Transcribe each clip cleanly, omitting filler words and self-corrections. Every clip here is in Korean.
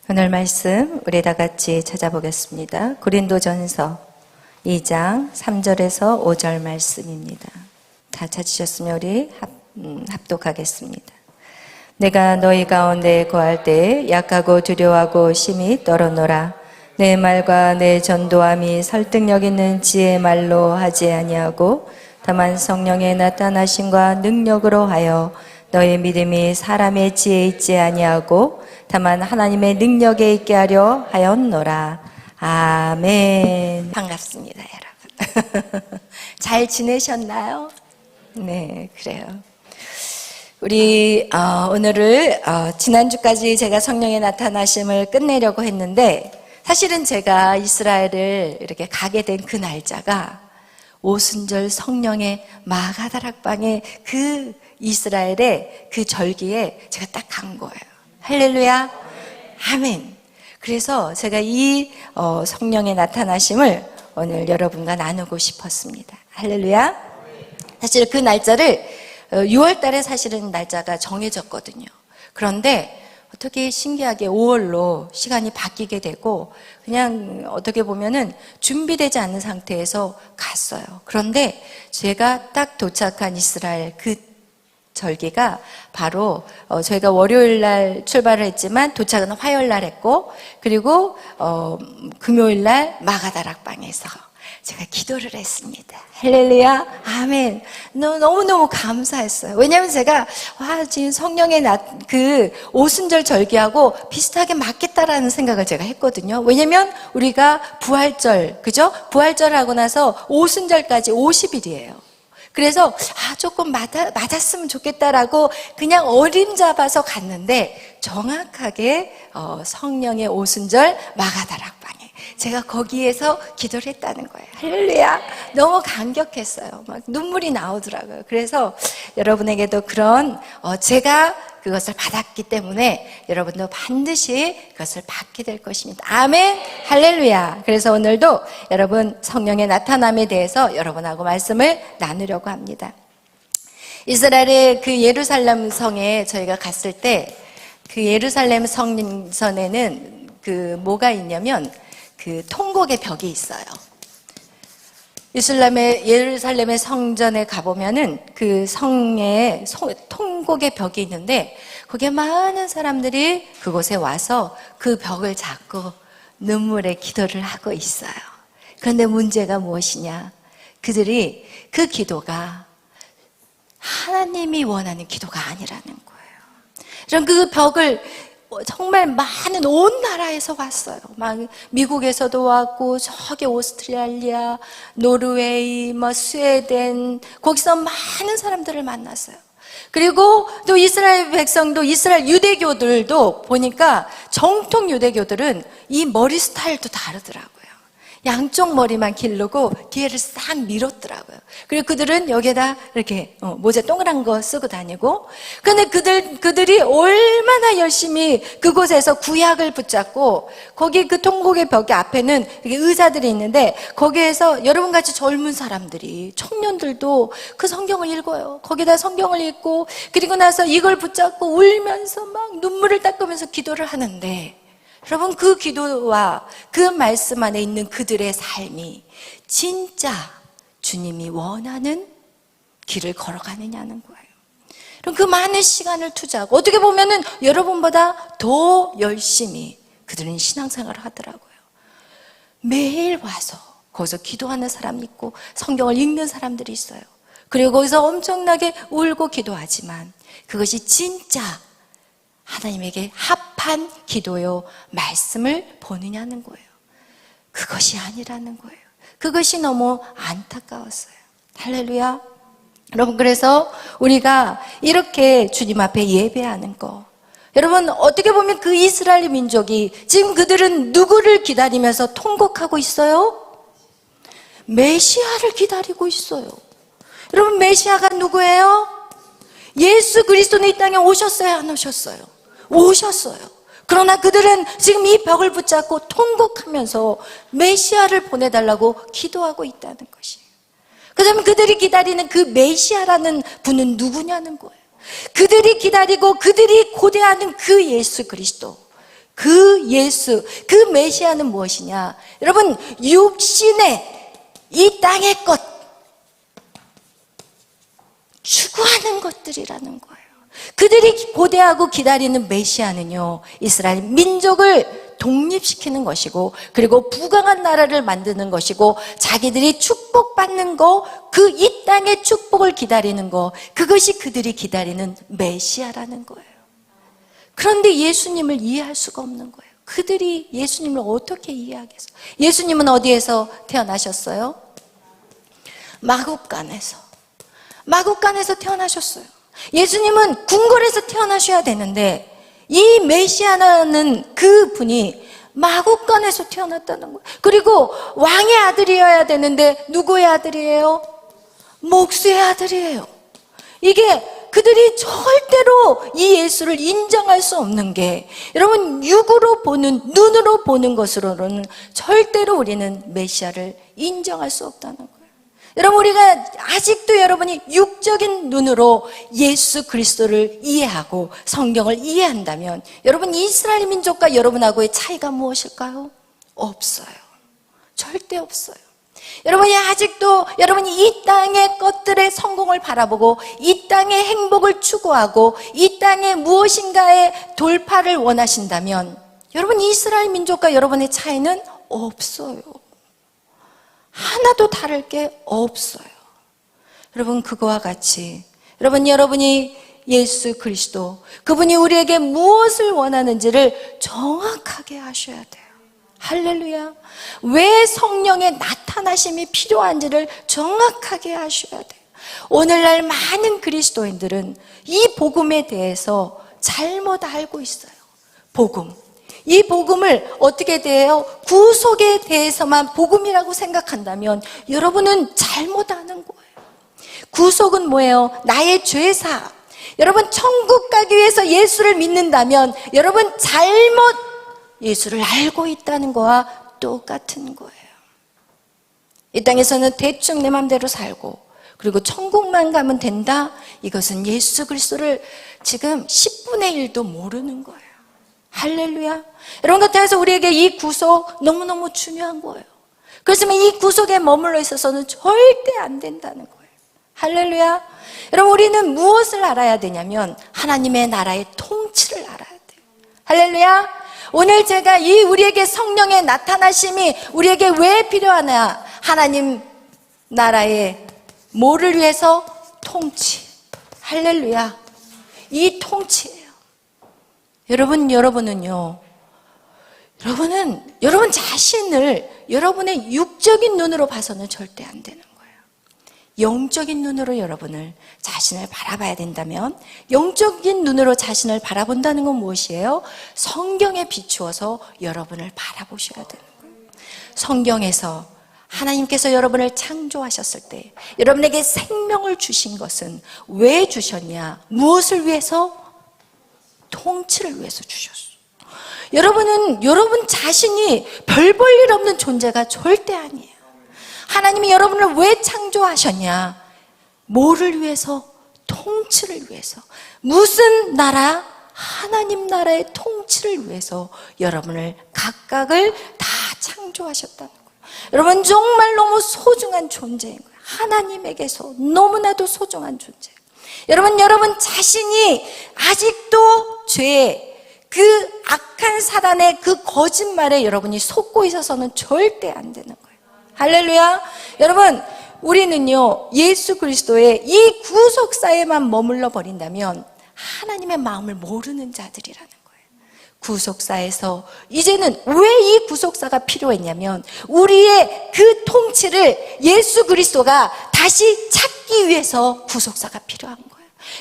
오늘 말씀 우리 다 같이 찾아보겠습니다. 고린도전서 2장 3절에서 5절 말씀입니다. 다 찾으셨으면 우리 합독하겠습니다. 내가 너희 가운데 거할 때 약하고 두려워하고 심히 떨어노라. 내 말과 내 전도함이 설득력 있는 지혜의 말로 하지 아니하고 다만 성령의 나타나심과 능력으로 하여 너의 믿음이 사람의 지혜에 있지 아니하고 다만 하나님의 능력에 있게 하려 하였노라. 아멘. 반갑습니다, 여러분. 잘 지내셨나요? 네, 그래요. 우리 오늘을 지난주까지 제가 성령의 나타나심을 끝내려고 했는데, 사실은 제가 이스라엘을 이렇게 가게 된 그 날짜가 오순절 성령의 마가다락방의 그 이스라엘의 그 절기에 제가 딱 간 거예요. 할렐루야. 아멘. 그래서 제가 이 성령의 나타나심을 오늘 여러분과 나누고 싶었습니다. 할렐루야. 사실 그 날짜를 6월 달에 사실은 날짜가 정해졌거든요. 그런데 어떻게 신기하게 5월로 시간이 바뀌게 되고 그냥 어떻게 보면은 준비되지 않은 상태에서 갔어요. 그런데 제가 딱 도착한 이스라엘 그 절기가 바로 저희가 월요일 날 출발을 했지만 도착은 화요일 날 했고, 그리고 금요일 날 마가다락방에서 제가 기도를 했습니다. 할렐루야. 아멘. 너무너무 감사했어요. 왜냐하면 제가 지금 성령의 그 오순절 절기하고 비슷하게 맞겠다라는 생각을 제가 했거든요. 왜냐하면 우리가 부활절, 그죠? 부활절 하고 나서 오순절까지 50일이에요. 그래서 조금 맞았으면 좋겠다라고 그냥 어림잡아서 갔는데 정확하게 성령의 오순절 마가다락방에 제가 거기에서 기도를 했다는 거예요. 할렐루야. 너무 감격했어요. 막 눈물이 나오더라고요. 그래서 여러분에게도 그런 제가 그것을 받았기 때문에 여러분도 반드시 그것을 받게 될 것입니다. 아멘. 할렐루야. 그래서 오늘도 여러분 성령의 나타남에 대해서 여러분하고 말씀을 나누려고 합니다. 이스라엘의 그 예루살렘 성에 저희가 갔을 때 그 예루살렘 성전에는 그 뭐가 있냐면 그 통곡의 벽이 있어요. 예루살렘의 성전에 가보면은 그 성에 통곡의 벽이 있는데 거기에 많은 사람들이 그곳에 와서 그 벽을 잡고 눈물의 기도를 하고 있어요. 그런데 문제가 무엇이냐? 그들이 그 기도가 하나님이 원하는 기도가 아니라는 거예요. 그럼 그 벽을 정말 많은 온 나라에서 왔어요. 막 미국에서도 왔고 저기 오스트레일리아, 노르웨이, 스웨덴, 거기서 많은 사람들을 만났어요. 그리고 또 이스라엘 백성도 이스라엘 유대교들도 보니까 정통 유대교들은 이 머리 스타일도 다르더라고요. 양쪽 머리만 기르고 뒤에를 싹 밀었더라고요. 그리고 그들은 여기에다 이렇게 모자 동그란 거 쓰고 다니고, 근데 그들이 얼마나 열심히 그곳에서 구약을 붙잡고, 거기 그 통곡의 벽 앞에는 의자들이 있는데 거기에서 여러분같이 젊은 사람들이, 청년들도 그 성경을 읽어요. 거기다 성경을 읽고, 그리고 나서 이걸 붙잡고 울면서 막 눈물을 닦으면서 기도를 하는데, 여러분 그 기도와 그 말씀 안에 있는 그들의 삶이 진짜 주님이 원하는 길을 걸어가느냐는 거예요. 그럼 그 많은 시간을 투자하고 어떻게 보면은 여러분보다 더 열심히 그들은 신앙생활을 하더라고요. 매일 와서 거기서 기도하는 사람이 있고 성경을 읽는 사람들이 있어요. 그리고 거기서 엄청나게 울고 기도하지만 그것이 진짜 하나님에게 합한 기도요 말씀을 보느냐는 거예요. 그것이 아니라는 거예요. 그것이 너무 안타까웠어요. 할렐루야. 여러분, 그래서 우리가 이렇게 주님 앞에 예배하는 거, 여러분 어떻게 보면 그 이스라엘 민족이 지금 그들은 누구를 기다리면서 통곡하고 있어요? 메시아를 기다리고 있어요. 여러분 메시아가 누구예요? 예수 그리스도는 이 땅에 오셨어요, 안 오셨어요? 오셨어요. 그러나 그들은 지금 이 벽을 붙잡고 통곡하면서 메시아를 보내달라고 기도하고 있다는 것이에요. 그러면 그들이 기다리는 그 메시아라는 분은 누구냐는 거예요. 그들이 기다리고 그들이 고대하는 그 예수 그리스도, 그 예수, 그 메시아는 무엇이냐? 여러분, 육신의 이 땅의 것, 추구하는 것들이라는 거예요. 그들이 고대하고 기다리는 메시아는요, 이스라엘 민족을 독립시키는 것이고, 그리고 부강한 나라를 만드는 것이고, 자기들이 축복받는 거, 그 이 땅의 축복을 기다리는 거, 그것이 그들이 기다리는 메시아라는 거예요. 그런데 예수님을 이해할 수가 없는 거예요. 그들이 예수님을 어떻게 이해하겠어요? 예수님은 어디에서 태어나셨어요? 마국간에서 태어나셨어요. 예수님은 궁궐에서 태어나셔야 되는데 이 메시아라는 그 분이 마국간에서 태어났다는 거예요. 그리고 왕의 아들이어야 되는데 누구의 아들이에요? 목수의 아들이에요. 이게 그들이 절대로 이 예수를 인정할 수 없는 게, 여러분, 육으로 보는, 눈으로 보는 것으로는 절대로 우리는 메시아를 인정할 수 없다는 거예요. 여러분, 우리가 아직도 여러분이 육적인 눈으로 예수 그리스도를 이해하고 성경을 이해한다면, 여러분, 이스라엘 민족과 여러분하고의 차이가 무엇일까요? 없어요. 절대 없어요. 여러분이 아직도 여러분이 이 땅의 것들의 성공을 바라보고 이 땅의 행복을 추구하고 이 땅의 무엇인가의 돌파를 원하신다면, 여러분, 이스라엘 민족과 여러분의 차이는 없어요. 하나도 다를 게 없어요. 여러분, 그거와 같이 여러분이 예수 그리스도, 그분이 우리에게 무엇을 원하는지를 정확하게 아셔야 돼요. 할렐루야. 왜 성령의 나타나심이 필요한지를 정확하게 아셔야 돼요. 오늘날 많은 그리스도인들은 이 복음에 대해서 잘못 알고 있어요. 복음. 이 복음을 어떻게 돼요? 구속에 대해서만 복음이라고 생각한다면 여러분은 잘못 아는 거예요. 구속은 뭐예요? 나의 죄사. 여러분, 천국 가기 위해서 예수를 믿는다면 여러분 잘못 예수를 알고 있다는 거와 똑같은 거예요. 이 땅에서는 대충 내 맘대로 살고, 그리고 천국만 가면 된다? 이것은 예수 그리스도를 지금 10분의 1도 모르는 거예요. 할렐루야. 여러분, 그래서 우리에게 이 구속 너무너무 중요한 거예요. 그렇지만 이 구속에 머물러 있어서는 절대 안 된다는 거예요. 할렐루야. 여러분, 우리는 무엇을 알아야 되냐면 하나님의 나라의 통치를 알아야 돼요. 할렐루야. 오늘 제가 이 우리에게 성령의 나타나심이 우리에게 왜 필요하냐? 하나님 나라의 뭐를 위해서? 통치. 할렐루야. 이 통치예요. 여러분은요, 여러분 자신을 여러분의 육적인 눈으로 봐서는 절대 안 되는 거예요. 영적인 눈으로 여러분을 자신을 바라봐야 된다면, 영적인 눈으로 자신을 바라본다는 건 무엇이에요? 성경에 비추어서 여러분을 바라보셔야 되는 거예요. 성경에서 하나님께서 여러분을 창조하셨을 때 여러분에게 생명을 주신 것은 왜 주셨냐? 무엇을 위해서? 통치를 위해서 주셨어. 여러분은 여러분 자신이 별 볼 일 없는 존재가 절대 아니에요. 하나님이 여러분을 왜 창조하셨냐? 뭐를 위해서? 통치를 위해서. 무슨 나라? 하나님 나라의 통치를 위해서 여러분을 각각을 다 창조하셨다는 거예요. 여러분, 정말 너무 소중한 존재인 거예요. 하나님에게서 너무나도 소중한 존재. 여러분 자신이 아직도 죄에, 그 악한 사단의 그 거짓말에 여러분이 속고 있어서는 절대 안 되는 거예요. 할렐루야. 여러분, 우리는요, 예수 그리스도의 이 구속사에만 머물러 버린다면 하나님의 마음을 모르는 자들이라는 거예요. 구속사에서 이제는 왜 이 구속사가 필요했냐면 우리의 그 통치를 예수 그리스도가 다시 찾기 위해서 구속사가 필요한 거예요.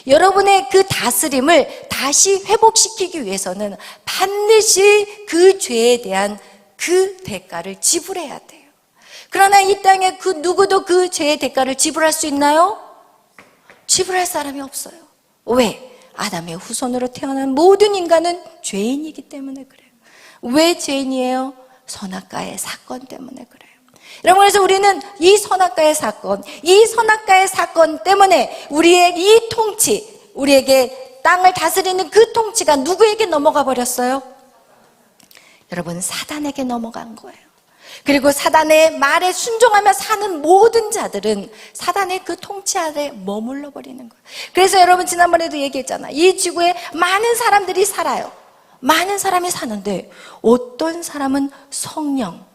여러분의 그 다스림을 다시 회복시키기 위해서는 반드시 그 죄에 대한 그 대가를 지불해야 돼요. 그러나 이 땅에 그 누구도 그 죄의 대가를 지불할 수 있나요? 지불할 사람이 없어요. 왜? 아담의 후손으로 태어난 모든 인간은 죄인이기 때문에 그래요. 왜 죄인이에요? 선악과의 사건 때문에 그래요. 여러분, 그래서 우리는 이 선악과의 사건 때문에 우리의 이 통치, 우리에게 땅을 다스리는 그 통치가 누구에게 넘어가 버렸어요? 여러분, 사단에게 넘어간 거예요. 그리고 사단의 말에 순종하며 사는 모든 자들은 사단의 그 통치 아래 머물러 버리는 거예요. 그래서 여러분, 지난번에도 얘기했잖아. 이 지구에 많은 사람들이 살아요. 많은 사람이 사는데 어떤 사람은 성령,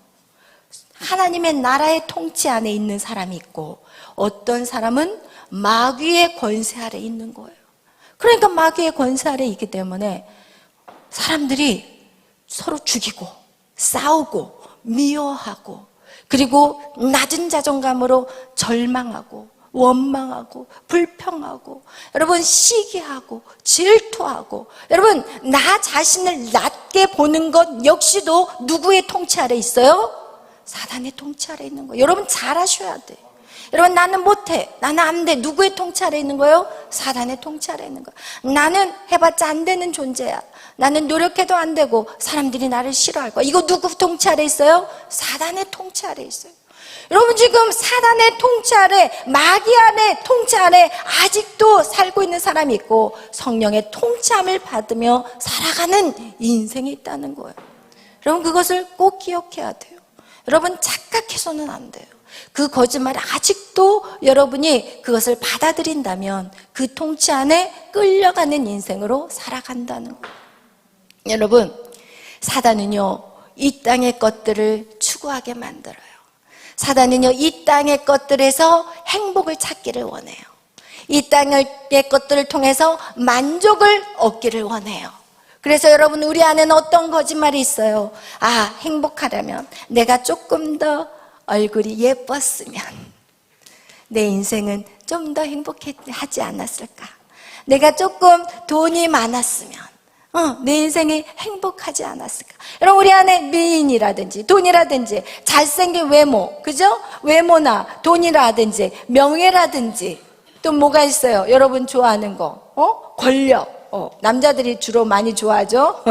하나님의 나라의 통치 안에 있는 사람이 있고, 어떤 사람은 마귀의 권세 아래 있는 거예요. 그러니까 마귀의 권세 아래 있기 때문에 사람들이 서로 죽이고 싸우고 미워하고, 그리고 낮은 자존감으로 절망하고 원망하고 불평하고, 여러분 시기하고 질투하고, 여러분 나 자신을 낮게 보는 것 역시도 누구의 통치 아래 있어요? 사단의 통치 아래 있는 거예요. 여러분 잘 아셔야 돼. 여러분, 나는 못해, 나는 안 돼. 누구의 통치 아래 있는 거예요? 사단의 통치 아래 있는 거예요. 나는 해봤자 안 되는 존재야. 나는 노력해도 안 되고 사람들이 나를 싫어할 거야. 이거 누구 통치 아래 있어요? 사단의 통치 아래 있어요. 여러분, 지금 사단의 통치 아래, 마귀 안에 통치 아래 아직도 살고 있는 사람이 있고, 성령의 통치함을 받으며 살아가는 인생이 있다는 거예요. 여러분, 그것을 꼭 기억해야 돼요. 여러분, 착각해서는 안 돼요. 그 거짓말을 아직도 여러분이 그것을 받아들인다면 그 통치 안에 끌려가는 인생으로 살아간다는 거예요. 여러분, 사단은요, 이 땅의 것들을 추구하게 만들어요. 사단은요, 이 땅의 것들에서 행복을 찾기를 원해요. 이 땅의 것들을 통해서 만족을 얻기를 원해요. 그래서 여러분, 우리 안에는 어떤 거짓말이 있어요? 아, 행복하려면 내가 조금 더 얼굴이 예뻤으면 내 인생은 좀 더 행복하지 않았을까? 내가 조금 돈이 많았으면 내 인생이 행복하지 않았을까? 여러분, 우리 안에 미인이라든지 돈이라든지 잘생긴 외모, 그죠? 외모나 돈이라든지 명예라든지 또 뭐가 있어요? 여러분 좋아하는 거, 권력. 남자들이 주로 많이 좋아하죠?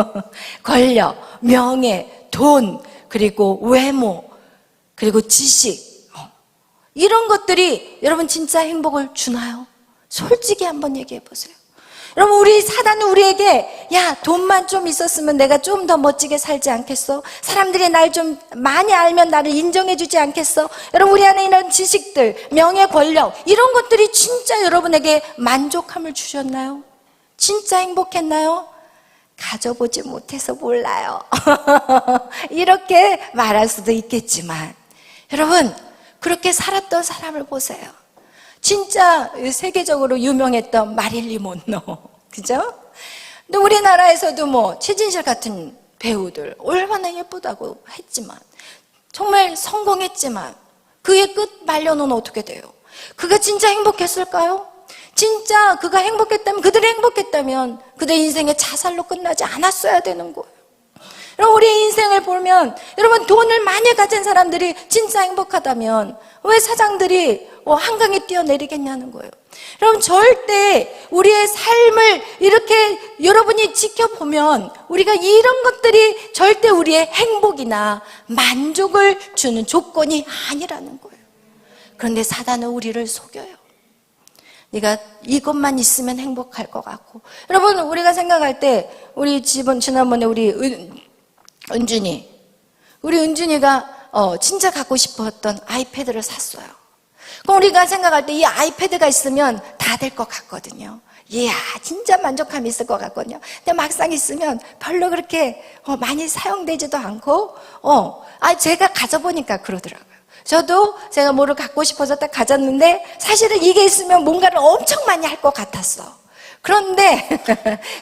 권력, 명예, 돈, 그리고 외모, 그리고 지식, 이런 것들이 여러분 진짜 행복을 주나요? 솔직히 한번 얘기해 보세요. 여러분, 우리 사단은 우리에게, 야, 돈만 좀 있었으면 내가 좀 더 멋지게 살지 않겠어? 사람들이 날 좀 많이 알면 나를 인정해 주지 않겠어? 여러분, 우리 안에 이런 지식들, 명예, 권력, 이런 것들이 진짜 여러분에게 만족함을 주셨나요? 진짜 행복했나요? 가져보지 못해서 몰라요. 이렇게 말할 수도 있겠지만, 여러분, 그렇게 살았던 사람을 보세요. 진짜 세계적으로 유명했던 마릴린 먼로, 그죠? 근데 우리나라에서도 뭐 최진실 같은 배우들 얼마나 예쁘다고 했지만, 정말 성공했지만 그의 끝 말년은 어떻게 돼요? 그가 진짜 행복했을까요? 진짜 그가 행복했다면, 그들이 행복했다면 그들의 인생의 자살로 끝나지 않았어야 되는 거예요. 여러분, 우리의 인생을 보면, 여러분, 돈을 많이 가진 사람들이 진짜 행복하다면 왜 사장들이 한강에 뛰어내리겠냐는 거예요. 여러분, 절대 우리의 삶을 이렇게 여러분이 지켜보면 우리가 이런 것들이 절대 우리의 행복이나 만족을 주는 조건이 아니라는 거예요. 그런데 사단은 우리를 속여요. 네가 이것만 있으면 행복할 것 같고. 여러분, 우리가 생각할 때, 우리 집은 지난번에 우리 은준이가 진짜 갖고 싶었던 아이패드를 샀어요. 그럼 우리가 생각할 때 이 아이패드가 있으면 다 될 것 같거든요. 이야, 진짜 만족감이 있을 것 같거든요. 근데 막상 있으면 별로 그렇게 많이 사용되지도 않고, 제가 가져보니까 그러더라고요. 저도 제가 뭐를 갖고 싶어서 딱 가졌는데 사실은 이게 있으면 뭔가를 엄청 많이 할 것 같았어. 그런데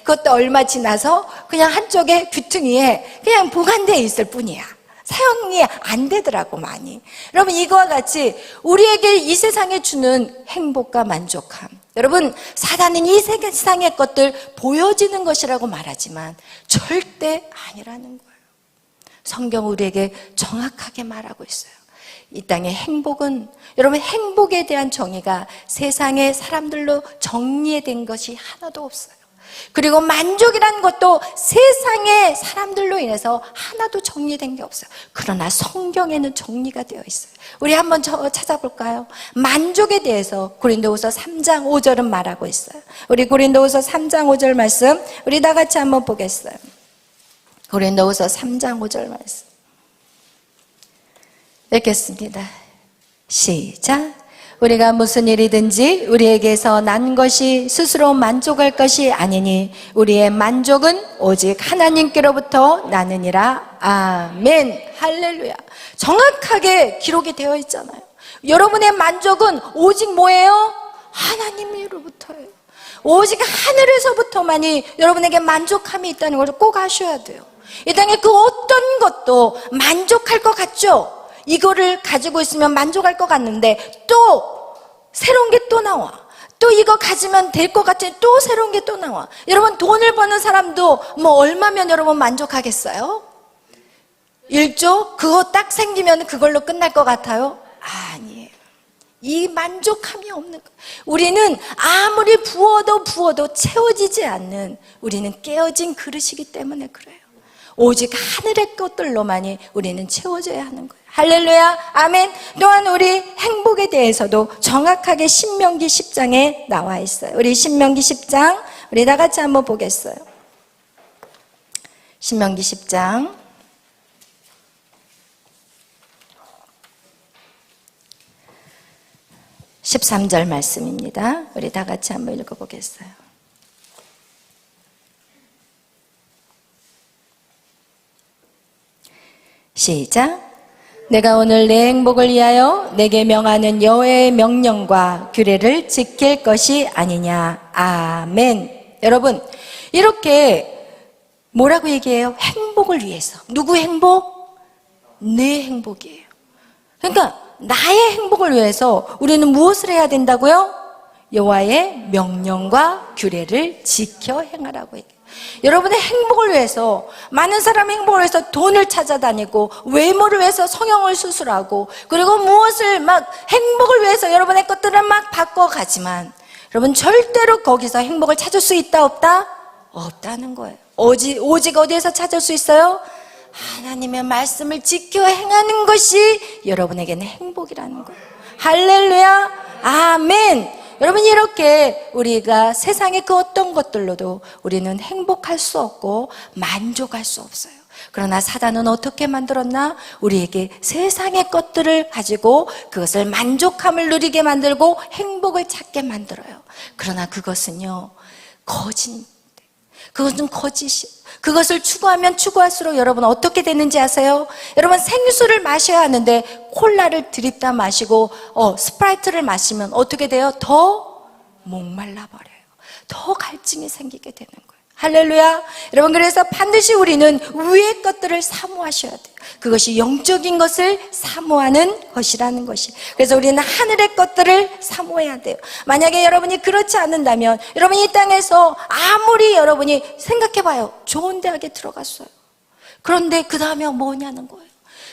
그것도 얼마 지나서 그냥 한쪽에 귀퉁이에 그냥 보관되어 있을 뿐이야. 사용이 안 되더라고, 많이. 여러분, 이거와 같이 우리에게 이 세상에 주는 행복과 만족함, 여러분, 사단은 이 세상의 것들 보여지는 것이라고 말하지만 절대 아니라는 거예요. 성경 우리에게 정확하게 말하고 있어요. 이 땅의 행복은, 여러분, 행복에 대한 정의가 세상의 사람들로 정리된 것이 하나도 없어요. 그리고 만족이라는 것도 세상의 사람들로 인해서 하나도 정리된 게 없어요. 그러나 성경에는 정리가 되어 있어요. 우리 한번 찾아볼까요? 만족에 대해서 고린도후서 3장 5절은 말하고 있어요. 우리 고린도후서 3장 5절 말씀 우리 다 같이 한번 보겠어요. 고린도후서 3장 5절 말씀 읽겠습니다. 시작. 우리가 무슨 일이든지 우리에게서 난 것이 스스로 만족할 것이 아니니 우리의 만족은 오직 하나님께로부터 나느니라. 아멘. 할렐루야. 정확하게 기록이 되어 있잖아요. 여러분의 만족은 오직 뭐예요? 하나님으로부터예요. 오직 하늘에서부터만이 여러분에게 만족함이 있다는 것을 꼭 아셔야 돼요. 이 땅에 그 어떤 것도 만족할 것 같죠? 이거를 가지고 있으면 만족할 것 같는데 또 새로운 게 또 나와. 또 이거 가지면 될 것 같은 또 새로운 게 또 나와. 여러분 돈을 버는 사람도 뭐 얼마면 여러분 만족하겠어요? 1조? 그거 딱 생기면 그걸로 끝날 것 같아요? 아니에요. 이 만족함이 없는 거예요. 우리는 아무리 부어도 채워지지 않는, 우리는 깨어진 그릇이기 때문에 그래요. 오직 하늘의 것들로만이 우리는 채워져야 하는 거예요. 할렐루야. 아멘. 또한 우리 행복에 대해서도 정확하게 신명기 10장에 나와 있어요. 우리 신명기 10장 우리 다 같이 한번 보겠어요. 신명기 10장 13절 말씀입니다. 우리 다 같이 한번 읽어보겠어요. 시작. 내가 오늘 내 행복을 위하여 내게 명하는 여호와의 명령과 규례를 지킬 것이 아니냐. 아멘. 여러분 이렇게 뭐라고 얘기해요? 행복을 위해서. 누구 행복? 내 행복이에요. 그러니까 나의 행복을 위해서 우리는 무엇을 해야 된다고요? 여호와의 명령과 규례를 지켜 행하라고 얘기해요. 여러분의 행복을 위해서, 많은 사람의 행복을 위해서 돈을 찾아다니고 외모를 위해서 성형을 수술하고 그리고 무엇을 막 행복을 위해서 여러분의 것들을 막 바꿔가지만 여러분 절대로 거기서 행복을 찾을 수 있다 없다? 없다는 거예요. 오직 어디에서 찾을 수 있어요? 하나님의 말씀을 지켜 행하는 것이 여러분에게는 행복이라는 거예요. 할렐루야. 아멘. 여러분 이렇게 우리가 세상의 그 어떤 것들로도 우리는 행복할 수 없고 만족할 수 없어요. 그러나 사단은 어떻게 만들었나? 우리에게 세상의 것들을 가지고 그것을 만족함을 누리게 만들고 행복을 찾게 만들어요. 그러나 그것은요 거짓, 그것은 거짓이에요. 그것을 추구하면 추구할수록 여러분 어떻게 되는지 아세요? 여러분 생수를 마셔야 하는데 콜라를 들이다 마시고 스프라이트를 마시면 어떻게 돼요? 더 목말라 버려요. 더 갈증이 생기게 되는 거예요. 할렐루야. 여러분 그래서 반드시 우리는 위의 것들을 사모하셔야 돼요. 그것이 영적인 것을 사모하는 것이라는 것이. 그래서 우리는 하늘의 것들을 사모해야 돼요. 만약에 여러분이 그렇지 않는다면 여러분이 이 땅에서 아무리 여러분이 생각해봐요. 좋은 대학에 들어갔어요. 그런데 그 다음에 뭐냐는 거예요.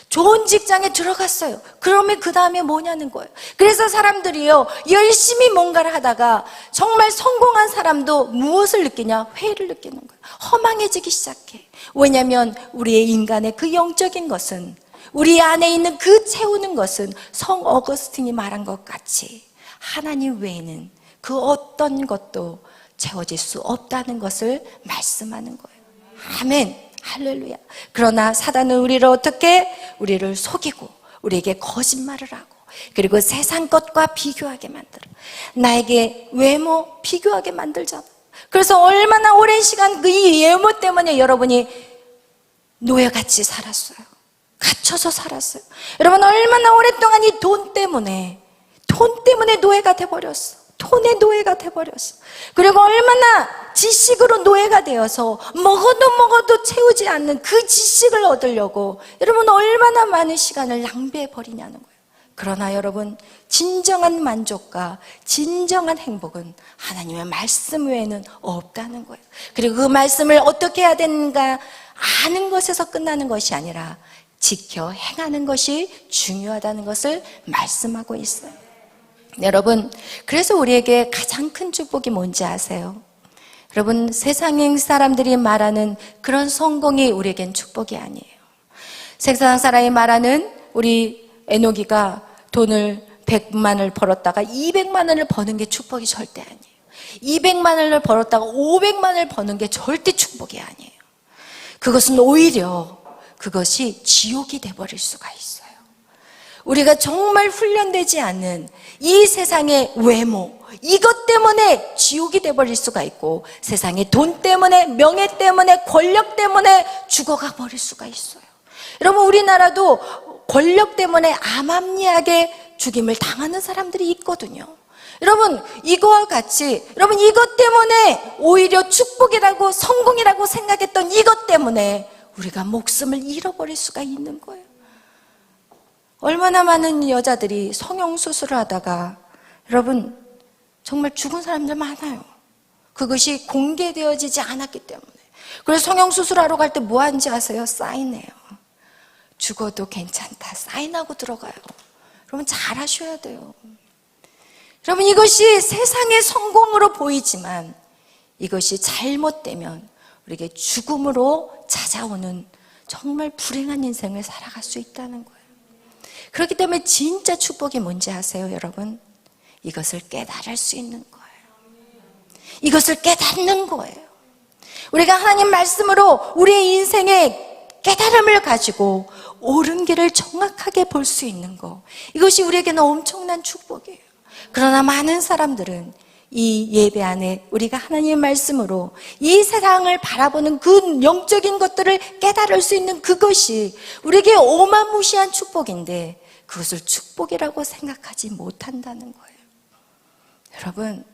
좋은 직장에 들어갔어요. 그러면 그 다음에 뭐냐는 거예요. 그래서 사람들이요 열심히 뭔가를 하다가 정말 성공한 사람도 무엇을 느끼냐? 회의를 느끼는 거예요. 허망해지기 시작해. 왜냐하면 우리의 인간의 그 영적인 것은, 우리 안에 있는 그 채우는 것은 성 어거스틴이 말한 것 같이 하나님 외에는 그 어떤 것도 채워질 수 없다는 것을 말씀하는 거예요. 아멘. 할렐루야. 그러나 사단은 우리를 어떻게? 우리를 속이고 우리에게 거짓말을 하고 그리고 세상 것과 비교하게 만들어. 나에게 외모 비교하게 만들잖아. 그래서 얼마나 오랜 시간 이 외모 때문에 여러분이 노예같이 살았어요. 갇혀서 살았어요. 여러분 얼마나 오랫동안 이 돈 때문에 노예가 돼버렸어. 돈의 노예가 돼버렸어. 그리고 얼마나 지식으로 노예가 되어서 먹어도 채우지 않는 그 지식을 얻으려고 여러분 얼마나 많은 시간을 낭비해버리냐는 거예요. 그러나 여러분 진정한 만족과 진정한 행복은 하나님의 말씀 외에는 없다는 거예요. 그리고 그 말씀을 어떻게 해야 되는가 아는 것에서 끝나는 것이 아니라 지켜 행하는 것이 중요하다는 것을 말씀하고 있어요. 여러분 그래서 우리에게 가장 큰 축복이 뭔지 아세요? 여러분 세상 사람들이 말하는 그런 성공이 우리에겐 축복이 아니에요. 세상 사람이 말하는 우리 에녹이가 돈을 100만을 벌었다가 200만원을 버는 게 축복이 절대 아니에요. 200만원을 벌었다가 500만원을 버는 게 절대 축복이 아니에요. 그것은 오히려 그것이 지옥이 돼버릴 수가 있어요. 우리가 정말 훈련되지 않는 이 세상의 외모, 이것 때문에 지옥이 돼버릴 수가 있고, 세상의 돈 때문에, 명예 때문에, 권력 때문에 죽어가 버릴 수가 있어요. 여러분, 우리나라도 권력 때문에 암암리하게 죽임을 당하는 사람들이 있거든요. 여러분, 이거와 같이, 여러분, 이것 때문에 오히려 축복이라고 성공이라고 생각했던 이것 때문에 우리가 목숨을 잃어버릴 수가 있는 거예요. 얼마나 많은 여자들이 성형수술을 하다가, 여러분, 정말 죽은 사람들 많아요. 그것이 공개되어지지 않았기 때문에. 그래서 성형수술하러 갈 때 뭐 하는지 아세요? 사인해요. 죽어도 괜찮다, 사인하고 들어가요. 여러분, 잘하셔야 돼요. 여러분, 이것이 세상의 성공으로 보이지만 이것이 잘못되면 우리에게 죽음으로 찾아오는 정말 불행한 인생을 살아갈 수 있다는 거예요. 그렇기 때문에 진짜 축복이 뭔지 아세요, 여러분? 이것을 깨달을 수 있는 거예요. 이것을 깨닫는 거예요. 우리가 하나님 말씀으로 우리의 인생의 깨달음을 가지고 옳은 길을 정확하게 볼 수 있는 거, 이것이 우리에게는 엄청난 축복이에요. 그러나 많은 사람들은 이 예배 안에 우리가 하나님의 말씀으로 이 세상을 바라보는 그 영적인 것들을 깨달을 수 있는 그것이 우리에게 어마무시한 축복인데 그것을 축복이라고 생각하지 못한다는 거예요. 여러분,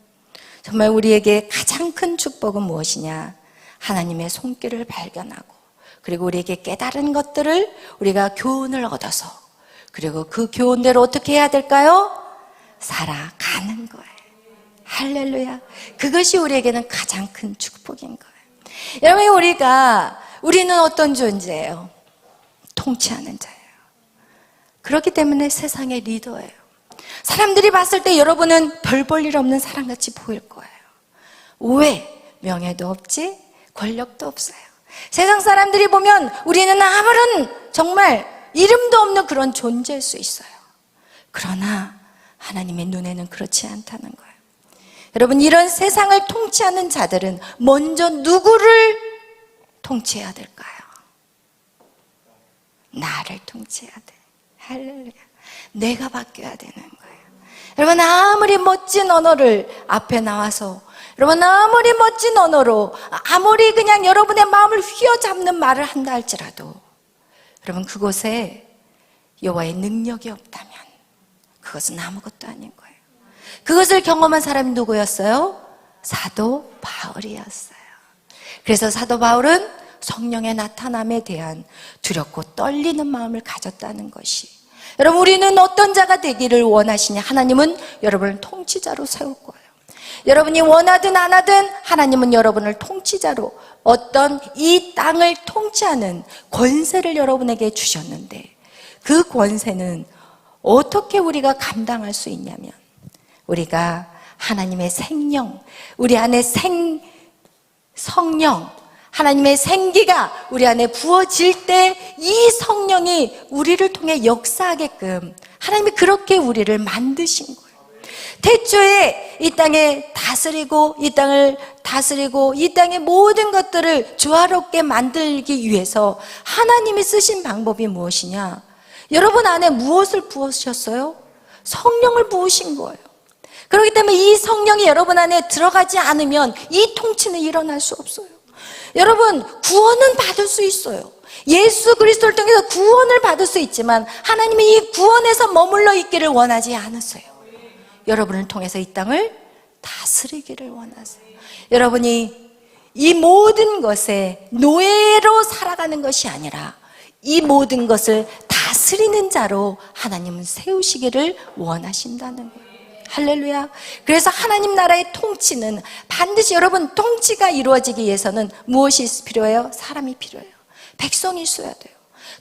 정말 우리에게 가장 큰 축복은 무엇이냐? 하나님의 손길을 발견하고, 그리고 우리에게 깨달은 것들을 우리가 교훈을 얻어서, 그리고 그 교훈대로 어떻게 해야 될까요? 살아가는 거예요. 할렐루야. 그것이 우리에게는 가장 큰 축복인 거예요. 여러분, 우리는 어떤 존재예요? 통치하는 자예요. 그렇기 때문에 세상의 리더예요. 사람들이 봤을 때 여러분은 별 볼 일 없는 사람같이 보일 거예요. 왜? 명예도 없지, 권력도 없어요. 세상 사람들이 보면 우리는 아무런 정말 이름도 없는 그런 존재일 수 있어요. 그러나 하나님의 눈에는 그렇지 않다는 거예요. 여러분, 이런 세상을 통치하는 자들은 먼저 누구를 통치해야 될까요? 나를 통치해야 돼. 할렐루야. 내가 바뀌어야 되는 거예요. 여러분, 아무리 멋진 언어를 앞에 나와서, 여러분, 아무리 멋진 언어로, 아무리 그냥 여러분의 마음을 휘어잡는 말을 한다 할지라도, 여러분, 그곳에 여호와의 능력이 없다면 그것은 아무것도 아닌 거예요. 그것을 경험한 사람이 누구였어요? 사도 바울이었어요. 그래서 사도 바울은 성령의 나타남에 대한 두렵고 떨리는 마음을 가졌다는 것이, 여러분, 우리는 어떤 자가 되기를 원하시냐? 하나님은 여러분을 통치자로 세울 거예요. 여러분이 원하든 안 하든 하나님은 여러분을 통치자로, 어떤 이 땅을 통치하는 권세를 여러분에게 주셨는데, 그 권세는 어떻게 우리가 감당할 수 있냐면, 우리가 하나님의 생명, 우리 안에 성령, 하나님의 생기가 우리 안에 부어질 때 이 성령이 우리를 통해 역사하게끔 하나님이 그렇게 우리를 만드신 거예요. 태초에 이 땅에 다스리고, 이 땅을 다스리고, 이 땅의 모든 것들을 조화롭게 만들기 위해서 하나님이 쓰신 방법이 무엇이냐? 여러분 안에 무엇을 부으셨어요? 성령을 부으신 거예요. 그렇기 때문에 이 성령이 여러분 안에 들어가지 않으면 이 통치는 일어날 수 없어요. 여러분, 구원은 받을 수 있어요. 예수 그리스도를 통해서 구원을 받을 수 있지만 하나님이 이 구원에서 머물러 있기를 원하지 않으세요. 여러분을 통해서 이 땅을 다스리기를 원하세요. 여러분이 이 모든 것에 노예로 살아가는 것이 아니라 이 모든 것을 다스리는 자로 하나님은 세우시기를 원하신다는 거예요. 할렐루야. 그래서 하나님 나라의 통치는 반드시, 여러분, 통치가 이루어지기 위해서는 무엇이 필요해요? 사람이 필요해요. 백성이 있어야 돼요.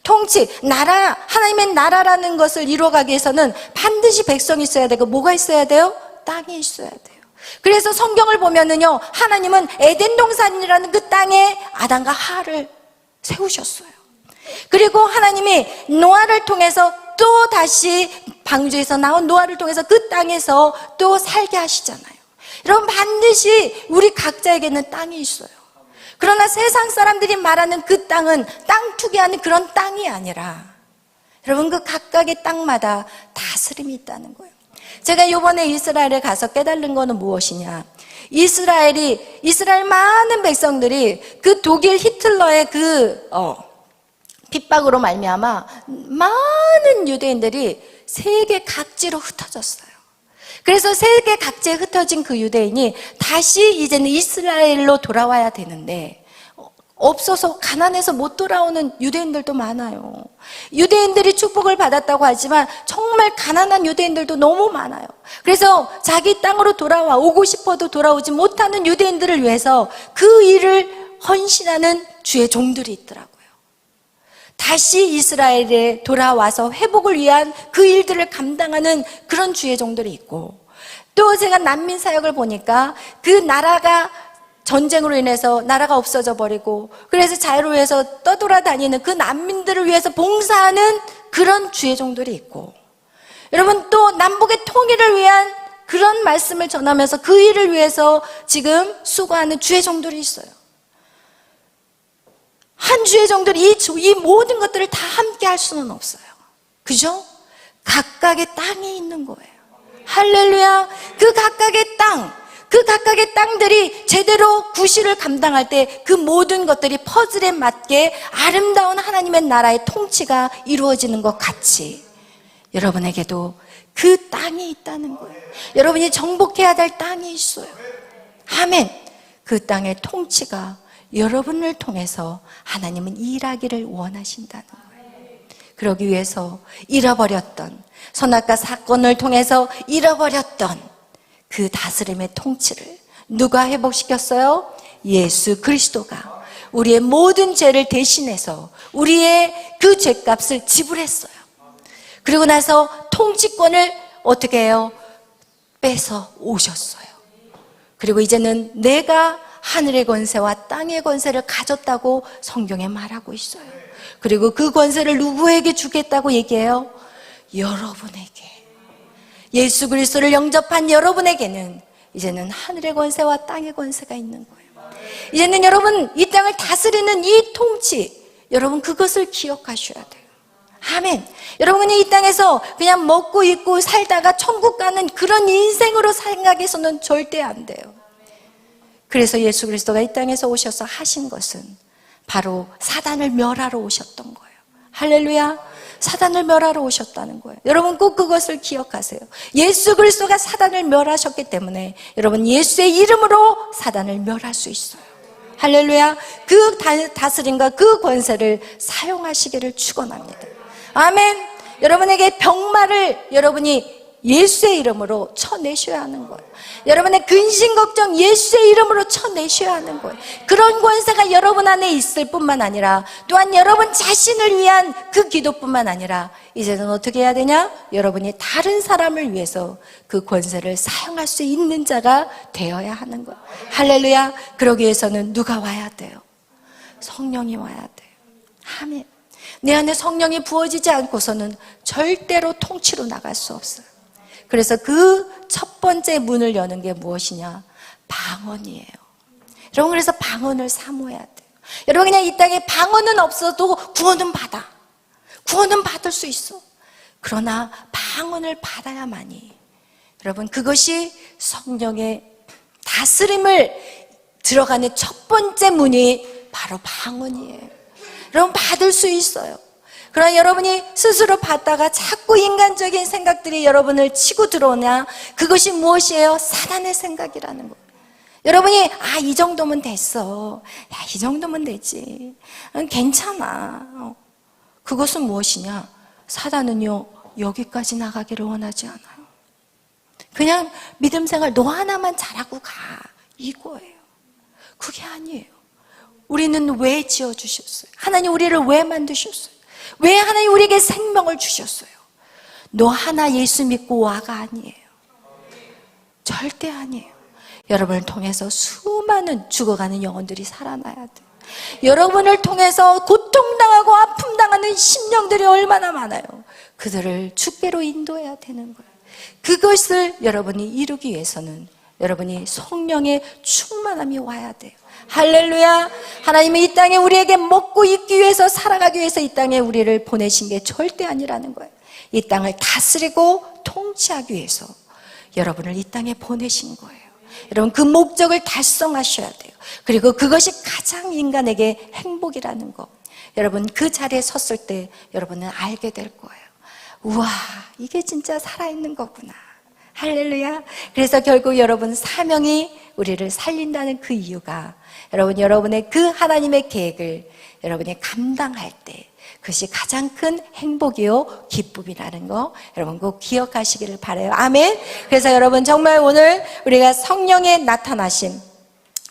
통치, 나라, 하나님의 나라라는 것을 이루어가기 위해서는 반드시 백성이 있어야 되고, 뭐가 있어야 돼요? 땅이 있어야 돼요. 그래서 성경을 보면은요, 하나님은 에덴 동산이라는 그 땅에 아담과 하와를 세우셨어요. 그리고 하나님이 노아를 통해서 또 다시 방주에서 나온 노아를 통해서 그 땅에서 또 살게 하시잖아요. 여러분, 반드시 우리 각자에게는 땅이 있어요. 그러나 세상 사람들이 말하는 그 땅은 땅 투기하는 그런 땅이 아니라 여러분 그 각각의 땅마다 다스림이 있다는 거예요. 제가 이번에 이스라엘에 가서 깨달은 거는 무엇이냐, 이스라엘 많은 백성들이 그 독일 히틀러의 핍박으로 말미암아 많은 유대인들이 세계 각지로 흩어졌어요. 그래서 세계 각지에 흩어진 그 유대인이 다시 이제는 이스라엘로 돌아와야 되는데 없어서 가난해서 못 돌아오는 유대인들도 많아요. 유대인들이 축복을 받았다고 하지만 정말 가난한 유대인들도 너무 많아요. 그래서 자기 땅으로 오고 싶어도 돌아오지 못하는 유대인들을 위해서 그 일을 헌신하는 주의 종들이 있더라고요. 다시 이스라엘에 돌아와서 회복을 위한 그 일들을 감당하는 그런 주의 종들이 있고, 또 제가 난민 사역을 보니까 그 나라가 전쟁으로 인해서 나라가 없어져 버리고 그래서 자유를 위해서 떠돌아다니는 그 난민들을 위해서 봉사하는 그런 주의 종들이 있고, 여러분 또 남북의 통일을 위한 그런 말씀을 전하면서 그 일을 위해서 지금 수고하는 주의 종들이 있어요. 한 주의 종들이 이 모든 것들을 다 함께 할 수는 없어요. 그죠? 각각의 땅이 있는 거예요. 할렐루야. 그 각각의 땅들이 제대로 구실을 감당할 때 그 모든 것들이 퍼즐에 맞게 아름다운 하나님의 나라의 통치가 이루어지는 것 같이 여러분에게도 그 땅이 있다는 거예요. 여러분이 정복해야 될 땅이 있어요. 아멘. 그 땅의 통치가 여러분을 통해서 하나님은 일하기를 원하신다는 거예요. 그러기 위해서 잃어버렸던, 선악과 사건을 통해서 잃어버렸던 그 다스림의 통치를 누가 회복시켰어요? 예수 그리스도가 우리의 모든 죄를 대신해서 우리의 그 죄값을 지불했어요. 그리고 나서 통치권을 어떻게 해요? 뺏어 오셨어요. 그리고 이제는 내가 하늘의 권세와 땅의 권세를 가졌다고 성경에 말하고 있어요. 그리고 그 권세를 누구에게 주겠다고 얘기해요? 여러분에게. 예수 그리스도를 영접한 여러분에게는 이제는 하늘의 권세와 땅의 권세가 있는 거예요. 이제는 여러분 이 땅을 다스리는 이 통치, 여러분 그것을 기억하셔야 돼요. 아멘. 여러분이 이 땅에서 그냥 먹고 입고 살다가 천국 가는 그런 인생으로 생각해서는 절대 안 돼요. 그래서 예수 그리스도가 이 땅에서 오셔서 하신 것은 바로 사단을 멸하러 오셨던 거예요. 할렐루야. 사단을 멸하러 오셨다는 거예요. 여러분 꼭 그것을 기억하세요. 예수 그리스도가 사단을 멸하셨기 때문에 여러분 예수의 이름으로 사단을 멸할 수 있어요. 할렐루야. 그 다스림과 그 권세를 사용하시기를 축원합니다. 아멘. 여러분에게 병마를 여러분이 예수의 이름으로 쳐내셔야 하는 거예요. 여러분의 근심 걱정 예수의 이름으로 쳐내셔야 하는 거예요. 그런 권세가 여러분 안에 있을 뿐만 아니라 또한 여러분 자신을 위한 그 기도뿐만 아니라 이제는 어떻게 해야 되냐? 여러분이 다른 사람을 위해서 그 권세를 사용할 수 있는 자가 되어야 하는 거예요. 할렐루야. 그러기 위해서는 누가 와야 돼요? 성령이 와야 돼요. 아멘. 내 안에 성령이 부어지지 않고서는 절대로 통치로 나갈 수 없어요. 그래서 그 첫 번째 문을 여는 게 무엇이냐? 방언이에요. 여러분 그래서 방언을 사모해야 돼요. 여러분 그냥 이 땅에 방언은 없어도 구원은 받아. 구원은 받을 수 있어. 그러나 방언을 받아야만이 여러분 그것이 성령의 다스림을 들어가는 첫 번째 문이 바로 방언이에요. 여러분 받을 수 있어요. 그러나 여러분이 스스로 받다가 자꾸 인간적인 생각들이 여러분을 치고 들어오냐? 그것이 무엇이에요? 사단의 생각이라는 거예요. 여러분이 이 정도면 됐어. 이 정도면 되지. 괜찮아. 그것은 무엇이냐? 사단은요 여기까지 나가기를 원하지 않아요. 그냥 믿음 생활 너 하나만 잘하고 가, 이거예요. 그게 아니에요. 우리는 왜 지어주셨어요? 하나님 우리를 왜 만드셨어요? 왜 하나님 우리에게 생명을 주셨어요? 너 하나 예수 믿고 와가 아니에요. 절대 아니에요. 여러분을 통해서 수많은 죽어가는 영혼들이 살아나야 돼요. 여러분을 통해서 고통당하고 아픔당하는 심령들이 얼마나 많아요. 그들을 주께로 인도해야 되는 거예요. 그것을 여러분이 이루기 위해서는 여러분이 성령의 충만함이 와야 돼요. 할렐루야. 하나님이 이 땅에 우리에게 먹고 있기 위해서, 살아가기 위해서 이 땅에 우리를 보내신 게 절대 아니라는 거예요. 이 땅을 다스리고 통치하기 위해서 여러분을 이 땅에 보내신 거예요. 여러분, 그 목적을 달성하셔야 돼요. 그리고 그것이 가장 인간에게 행복이라는 거, 여러분 그 자리에 섰을 때 여러분은 알게 될 거예요. 우와, 이게 진짜 살아있는 거구나. 할렐루야. 그래서 결국 여러분 사명이 우리를 살린다는 그 이유가, 여러분의 그 하나님의 계획을 여러분이 감당할 때 그것이 가장 큰 행복이요 기쁨이라는 거 여러분 꼭 기억하시기를 바라요. 아멘. 그래서 여러분 정말 오늘 우리가 성령의 나타나심,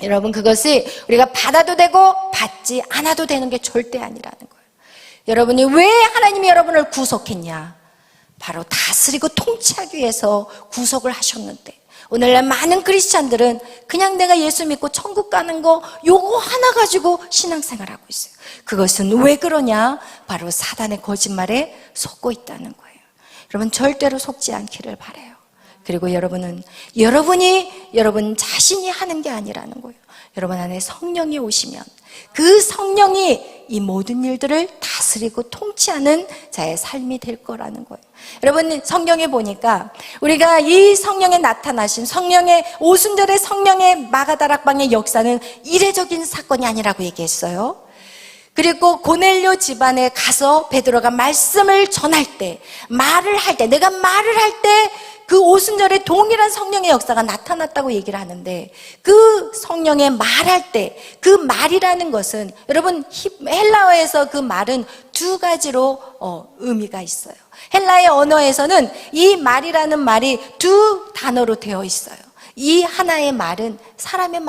여러분 그것이 우리가 받아도 되고 받지 않아도 되는 게 절대 아니라는 거예요. 여러분이 왜 하나님이 여러분을 구속했냐? 바로 다스리고 통치하기 위해서 구속을 하셨는데, 오늘날 많은 크리스찬들은 그냥 내가 예수 믿고 천국 가는 거 요거 하나 가지고 신앙생활하고 있어요. 그것은 왜 그러냐? 바로 사단의 거짓말에 속고 있다는 거예요. 여러분 절대로 속지 않기를 바라요. 그리고 여러분이 여러분 자신이 하는 게 아니라는 거예요. 여러분 안에 성령이 오시면 그 성령이 이 모든 일들을 다스리고 통치하는 자의 삶이 될 거라는 거예요. 여러분 성경에 보니까 우리가 이 성령에 나타나신 성령의 오순절의 성령의 마가다락방의 역사는 이례적인 사건이 아니라고 얘기했어요. 그리고 고넬료 집안에 가서 베드로가 말씀을 전할 때, 말을 할 때, 내가 말을 할 때 그 오순절에 동일한 성령의 역사가 나타났다고 얘기를 하는데, 그 성령의 말할 때 그 말이라는 것은 여러분 헬라어에서 그 말은 두 가지로 의미가 있어요. 헬라의 언어에서는 이 말이라는 말이 두 단어로 되어 있어요. 이 하나의 말은 사람의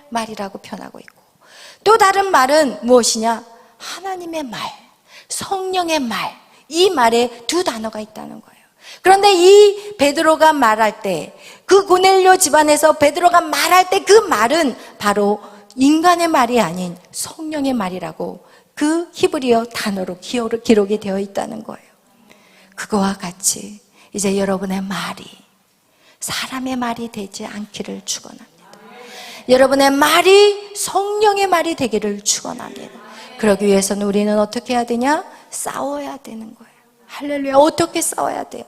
말이라고 표현하고 있고, 또 다른 말은 무엇이냐? 하나님의 말, 성령의 말, 이 말에 두 단어가 있다는 거예요. 그런데 이 베드로가 말할 때, 그 고넬료 집안에서 베드로가 말할 때 그 말은 바로 인간의 말이 아닌 성령의 말이라고 그 히브리어 단어로 기록이 되어 있다는 거예요. 그거와 같이 이제 여러분의 말이 사람의 말이 되지 않기를 축원합니다. 여러분의 말이 성령의 말이 되기를 축원합니다. 그러기 위해서는 우리는 어떻게 해야 되냐? 싸워야 되는 거예요. 할렐루야. 어떻게 싸워야 돼요?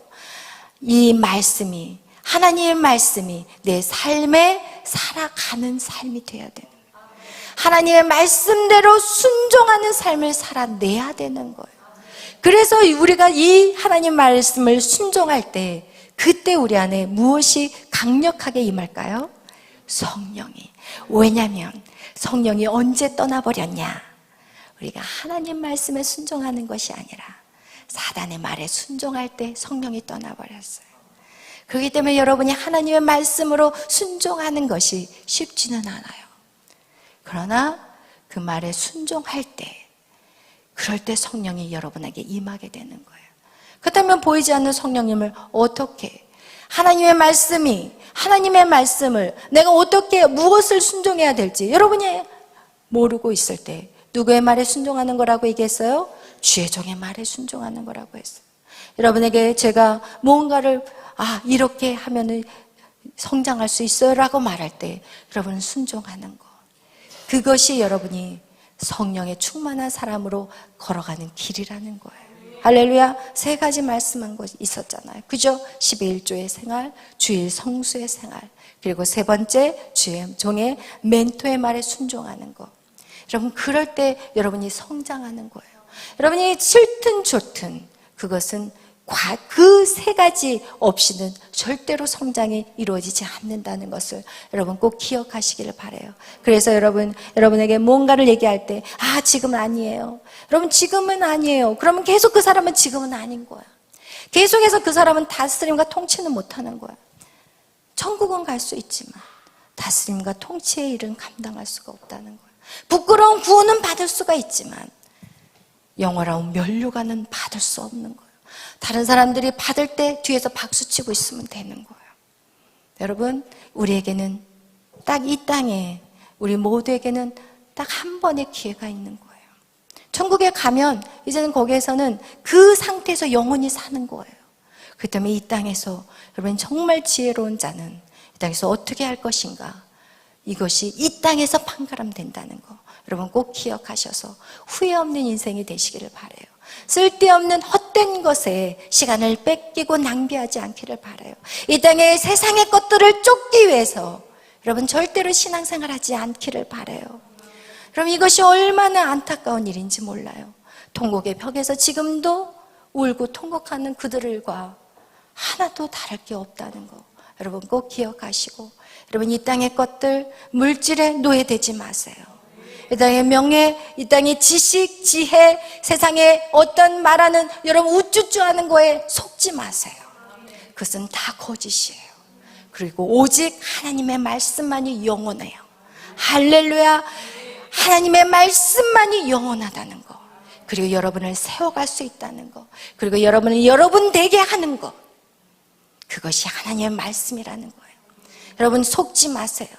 이 말씀이, 하나님의 말씀이 내 삶에 살아가는 삶이 돼야 되는 거예요. 하나님의 말씀대로 순종하는 삶을 살아내야 되는 거예요. 그래서 우리가 이 하나님 말씀을 순종할 때, 그때 우리 안에 무엇이 강력하게 임할까요? 성령이. 왜냐하면 성령이 언제 떠나버렸냐? 우리가 하나님 말씀에 순종하는 것이 아니라 사단의 말에 순종할 때 성령이 떠나버렸어요. 그렇기 때문에 여러분이 하나님의 말씀으로 순종하는 것이 쉽지는 않아요. 그러나 그 말에 순종할 때, 그럴 때 성령이 여러분에게 임하게 되는 거예요. 그렇다면 보이지 않는 성령님을 어떻게, 하나님의 말씀을 내가 어떻게, 무엇을 순종해야 될지 여러분이 모르고 있을 때 누구의 말에 순종하는 거라고 얘기했어요? 주의 종의 말에 순종하는 거라고 했어요. 여러분에게 제가 무언가를 이렇게 하면은 성장할 수 있어요 라고 말할 때 여러분은 순종하는 거, 그것이 여러분이 성령의 충만한 사람으로 걸어가는 길이라는 거예요. 할렐루야. 세 가지 말씀한 것이 있었잖아요. 그죠? 11조의 생활, 주일 성수의 생활, 그리고 세 번째 주의 종의 멘토의 말에 순종하는 것. 여러분 그럴 때 여러분이 성장하는 거예요. 여러분이 싫든 좋든 그것은 그 세 가지 없이는 절대로 성장이 이루어지지 않는다는 것을 여러분 꼭 기억하시기를 바라요. 그래서 여러분에게 뭔가를 얘기할 때 지금은 아니에요. 여러분 지금은 아니에요. 그러면 계속 그 사람은 지금은 아닌 거야. 계속해서 그 사람은 다스림과 통치는 못하는 거야. 천국은 갈 수 있지만 다스림과 통치의 일은 감당할 수가 없다는 거야. 부끄러운 구원은 받을 수가 있지만 영원한 면류관은 받을 수 없는 거예요. 다른 사람들이 받을 때 뒤에서 박수치고 있으면 되는 거예요. 여러분 우리에게는 딱 이 땅에, 우리 모두에게는 딱 한 번의 기회가 있는 거예요. 천국에 가면 이제는 거기에서는 그 상태에서 영원히 사는 거예요. 그렇기 때문에 이 땅에서 여러분 정말 지혜로운 자는 이 땅에서 어떻게 할 것인가, 이것이 이 땅에서 판가름된다는 거 여러분 꼭 기억하셔서 후회 없는 인생이 되시기를 바라요. 쓸데없는 헛된 것에 시간을 뺏기고 낭비하지 않기를 바라요. 이 땅의 세상의 것들을 쫓기 위해서 여러분 절대로 신앙생활하지 않기를 바라요. 그럼 이것이 얼마나 안타까운 일인지 몰라요. 통곡의 벽에서 지금도 울고 통곡하는 그들과 하나도 다를 게 없다는 거 여러분 꼭 기억하시고, 여러분 이 땅의 것들 물질에 노예되지 마세요. 이 땅의 명예, 이 땅의 지식, 지혜, 세상에 어떤 말하는 여러분 우쭈쭈하는 거에 속지 마세요. 그것은 다 거짓이에요. 그리고 오직 하나님의 말씀만이 영원해요. 할렐루야. 하나님의 말씀만이 영원하다는 거, 그리고 여러분을 세워갈 수 있다는 거, 그리고 여러분을 여러분 되게 하는 거, 그것이 하나님의 말씀이라는 거예요. 여러분 속지 마세요.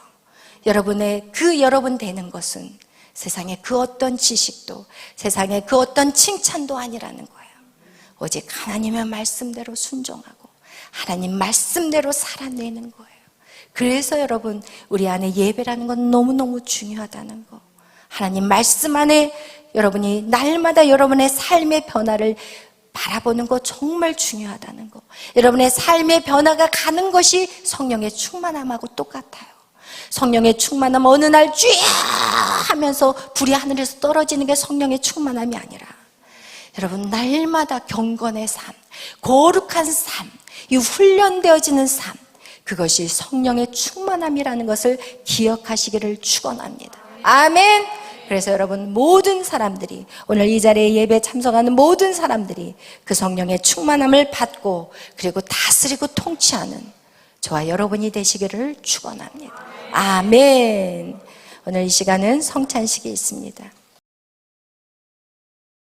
여러분의 그 여러분 되는 것은 세상의 그 어떤 지식도, 세상의 그 어떤 칭찬도 아니라는 거예요. 오직 하나님의 말씀대로 순종하고 하나님 말씀대로 살아내는 거예요. 그래서 여러분 우리 안에 예배라는 건 너무너무 중요하다는 거, 하나님 말씀 안에 여러분이 날마다 여러분의 삶의 변화를 바라보는 거 정말 중요하다는 거, 여러분의 삶의 변화가 가는 것이 성령의 충만함하고 똑같아요. 성령의 충만함 어느 날 쥐야 하면서 불이 하늘에서 떨어지는 게 성령의 충만함이 아니라 여러분 날마다 경건의 삶, 거룩한 삶, 이 훈련되어지는 삶, 그것이 성령의 충만함이라는 것을 기억하시기를 축원합니다. 아멘. 그래서 여러분 모든 사람들이, 오늘 이 자리에 예배 참석하는 모든 사람들이 그 성령의 충만함을 받고 그리고 다스리고 통치하는 저와 여러분이 되시기를 축원합니다. 아멘. 오늘 이 시간은 성찬식이 있습니다.